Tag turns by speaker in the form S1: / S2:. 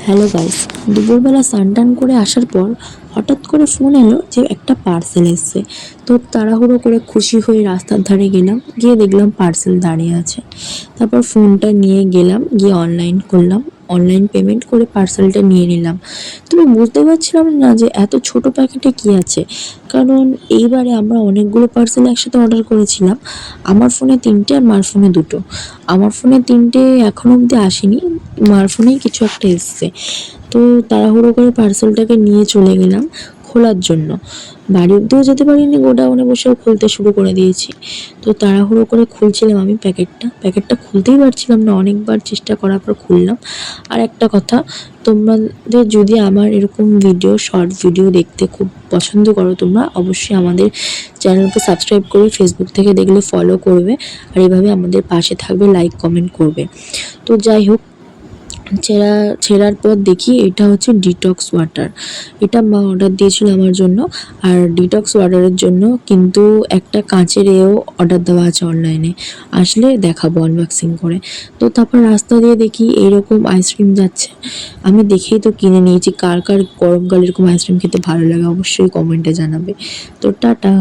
S1: Hello guys, দুপুরবেলা স্নান টান করে আসার পর হঠাৎ করে ফোন এলো যে একটা পার্সেল এসছে। তো তাড়াহুড়ো করে খুশি হয়ে রাস্তার ধারে গেলাম, গিয়ে দেখলাম পার্সেল দাঁড়িয়ে আছে। তারপর ফোনটা নিয়ে গেলাম, গিয়ে অনলাইন করলাম, অনলাইন পেমেন্ট করে পার্সেলটা নিয়ে নিলাম। তবে বুঝতে পারছিলাম না যে এত ছোট প্যাকেটে কি আছে, কারণ এইবারে আমরা অনেকগুলো পার্সেল একসাথে অর্ডার করেছিলাম। আমার ফোনে 3টে আর মার ফোনে 2টো। আমার ফোনে 3টে এখনো অবধি আসেনি, মার ফোনেই কিছু একটা এসছে। তো তাড়াহুড়ো করে পার্সেলটাকে নিয়ে চলে গেলাম খোলার জন্য। বাড়ি অব্দিও যেতে পারিনি, গোডাউনে বসেও খুলতে শুরু করে দিয়েছি। তো তাড়াহুড়ো করে খুলছিলাম আমি প্যাকেটটা খুলতেই পারছিলাম না, অনেকবার চেষ্টা করার পর খুললাম। আর একটা কথা, তোমাদের যদি আমার এরকম শর্ট ভিডিও দেখতে খুব পছন্দ করো, তোমরা অবশ্যই আমাদের চ্যানেলকে সাবস্ক্রাইব করে ফেসবুক থেকে দেখলে ফলো করবে, আর এভাবে আমাদের পাশে থাকবে, লাইক কমেন্ট করবে। তো যাই হোক, ছেঁড়ার পর দেখি এটা হচ্ছে ডিটক্স ওয়াটার। এটা মা অর্ডার দিয়েছিল আমার জন্য। আর ডিটক্স ওয়াটারের জন্য কিন্তু একটা কাঁচের অর্ডার দেওয়া আছে অনলাইনে, আসলে দেখাবো আনবক্সিং করে। তো তারপর রাস্তা দিয়ে দেখি এইরকম আইসক্রিম যাচ্ছে, আমি দেখেই তো কিনে নিয়েছি। কার কার গরমকালে এরকম আইসক্রিম খেতে ভালো লাগে অবশ্যই কমেন্টে জানাবে। তো টাটা।